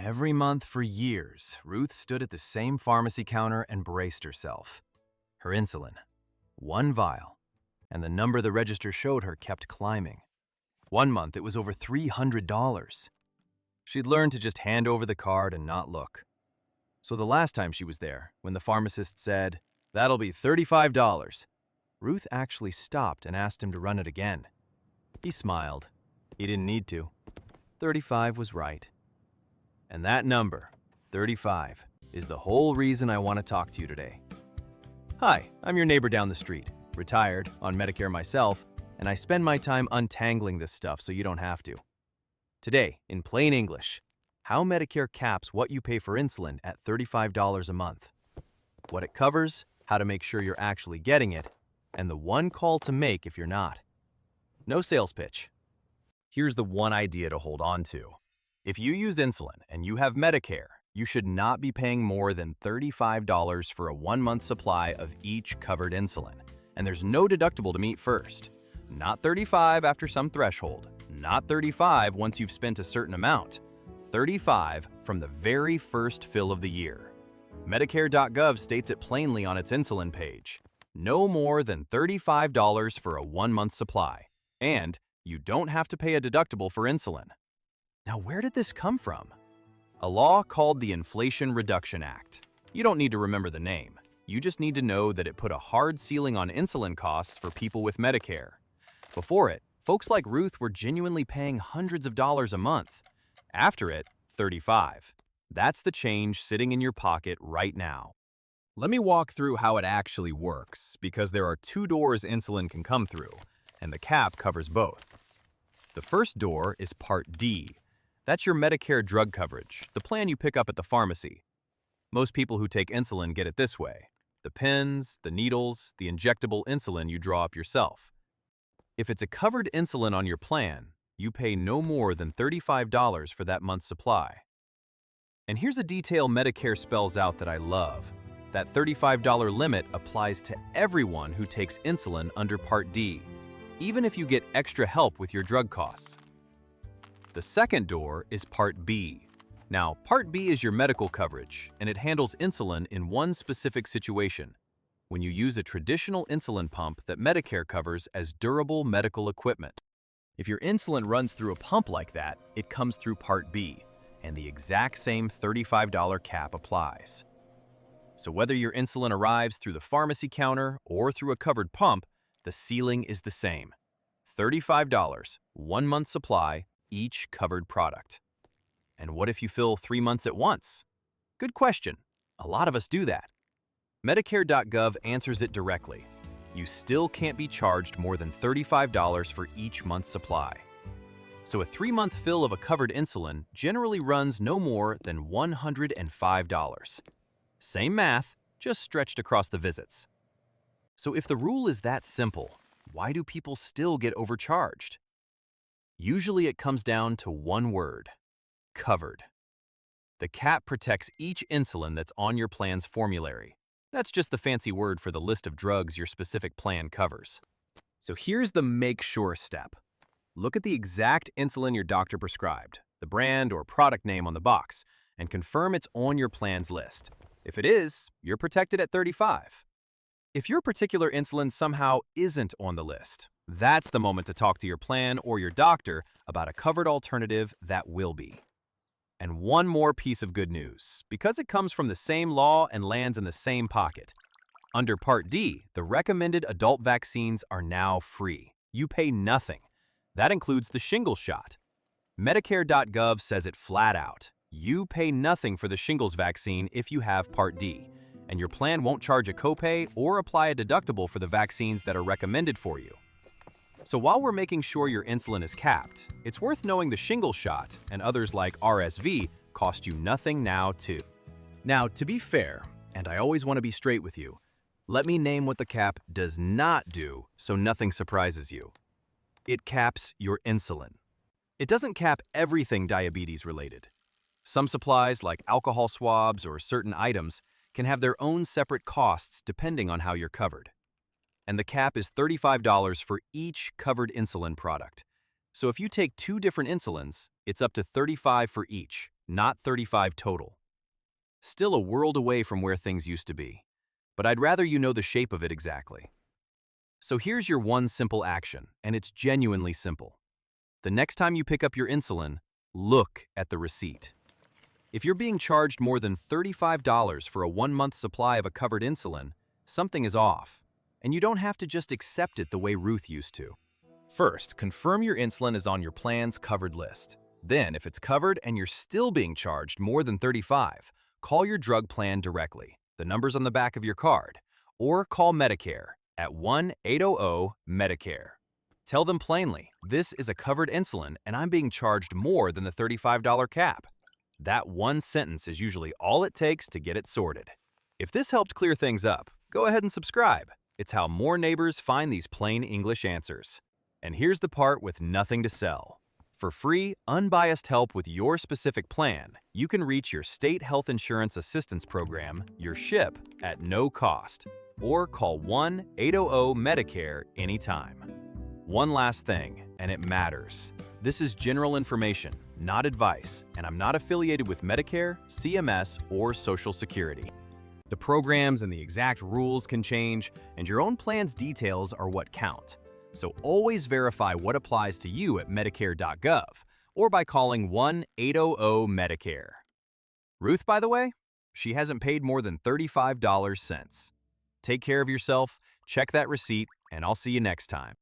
Every month for years, Ruth stood at the same pharmacy counter and braced herself. Her insulin, one vial, and the number the register showed her kept climbing. One month, it was over $300. She'd learned to just hand over the card and not look. So the last time she was there, when the pharmacist said, "That'll be $35, Ruth actually stopped and asked him to run it again. He smiled. He didn't need to. 35 was right. And that number, 35, is the whole reason I want to talk to you today. Hi, I'm your neighbor down the street, retired, on Medicare myself, and I spend my time untangling this stuff so you don't have to. Today, in plain English, how Medicare caps what you pay for insulin at $35 a month, what it covers, how to make sure you're actually getting it, and the one call to make if you're not. No sales pitch. Here's the one idea to hold on to. If you use insulin and you have Medicare, you should not be paying more than $35 for a 1-month supply of each covered insulin. And there's no deductible to meet first. Not $35 after some threshold. Not $35 once you've spent a certain amount. $35 from the very first fill of the year. Medicare.gov states it plainly on its insulin page. No more than $35 for a 1-month supply. And you don't have to pay a deductible for insulin. Now, where did this come from? A law called the Inflation Reduction Act. You don't need to remember the name. You just need to know that it put a hard ceiling on insulin costs for people with Medicare. Before it, folks like Ruth were genuinely paying hundreds of dollars a month. After it, $35. That's the change sitting in your pocket right now. Let me walk through how it actually works, because there are 2 doors insulin can come through, and the cap covers both. The first door is Part D. That's your Medicare drug coverage, the plan you pick up at the pharmacy. Most people who take insulin get it this way: the pens, the needles, the injectable insulin you draw up yourself. If it's a covered insulin on your plan, you pay no more than $35 for that month's supply. And here's a detail Medicare spells out that I love. That $35 limit applies to everyone who takes insulin under Part D, even if you get extra help with your drug costs. The second door is Part B. Now, Part B is your medical coverage, and it handles insulin in one specific situation: when you use a traditional insulin pump that Medicare covers as durable medical equipment. If your insulin runs through a pump like that, it comes through Part B, and the exact same $35 cap applies. So whether your insulin arrives through the pharmacy counter or through a covered pump, the ceiling is the same. $35, 1-month supply, each covered product. And what if you fill 3 months at once? Good question. A lot of us do that. Medicare.gov answers it directly. You still can't be charged more than $35 for each month's supply. So a 3-month fill of a covered insulin generally runs no more than $105. Same math, just stretched across the visits. So if the rule is that simple, why do people still get overcharged? Usually it comes down to one word: covered. The cap protects each insulin that's on your plan's formulary. That's just the fancy word for the list of drugs your specific plan covers. So here's the make sure step. Look at the exact insulin your doctor prescribed, the brand or product name on the box, and confirm it's on your plan's list. If it is, you're protected at $35. If your particular insulin somehow isn't on the list, that's the moment to talk to your plan or your doctor about a covered alternative that will be. And one more piece of good news, because it comes from the same law and lands in the same pocket. Under Part D, the recommended adult vaccines are now free. You pay nothing. That includes the shingles shot. Medicare.gov says it flat out. You pay nothing for the shingles vaccine if you have Part D, and your plan won't charge a copay or apply a deductible for the vaccines that are recommended for you. So while we're making sure your insulin is capped, it's worth knowing the shingles shot and others like RSV cost you nothing now too. Now, to be fair, and I always want to be straight with you, let me name what the cap does not do so nothing surprises you. It caps your insulin. It doesn't cap everything diabetes related. Some supplies like alcohol swabs or certain items can have their own separate costs depending on how you're covered. And the cap is $35 for each covered insulin product. So if you take 2 different insulins, it's up to $35 for each, not 35 total. Still a world away from where things used to be, but I'd rather you know the shape of it exactly. So here's your one simple action, and it's genuinely simple. The next time you pick up your insulin, look at the receipt. If you're being charged more than $35 for a 1-month supply of a covered insulin, something is off, and you don't have to just accept it the way Ruth used to. First, confirm your insulin is on your plan's covered list. Then, if it's covered and you're still being charged more than $35, call your drug plan directly, the number's on the back of your card, or call Medicare at 1-800-MEDICARE. Tell them plainly, this is a covered insulin and I'm being charged more than the $35 cap. That one sentence is usually all it takes to get it sorted. If this helped clear things up, go ahead and subscribe. It's how more neighbors find these plain English answers. And here's the part with nothing to sell. For free, unbiased help with your specific plan, you can reach your State Health Insurance Assistance Program, your SHIP, at no cost, or call 1-800-MEDICARE anytime. One last thing, and it matters. This is general information, not advice, and I'm not affiliated with Medicare, CMS, or Social Security. The programs and the exact rules can change, and your own plan's details are what count. So always verify what applies to you at Medicare.gov or by calling 1-800-MEDICARE. Ruth, by the way, she hasn't paid more than $35 since. Take care of yourself, check that receipt, and I'll see you next time.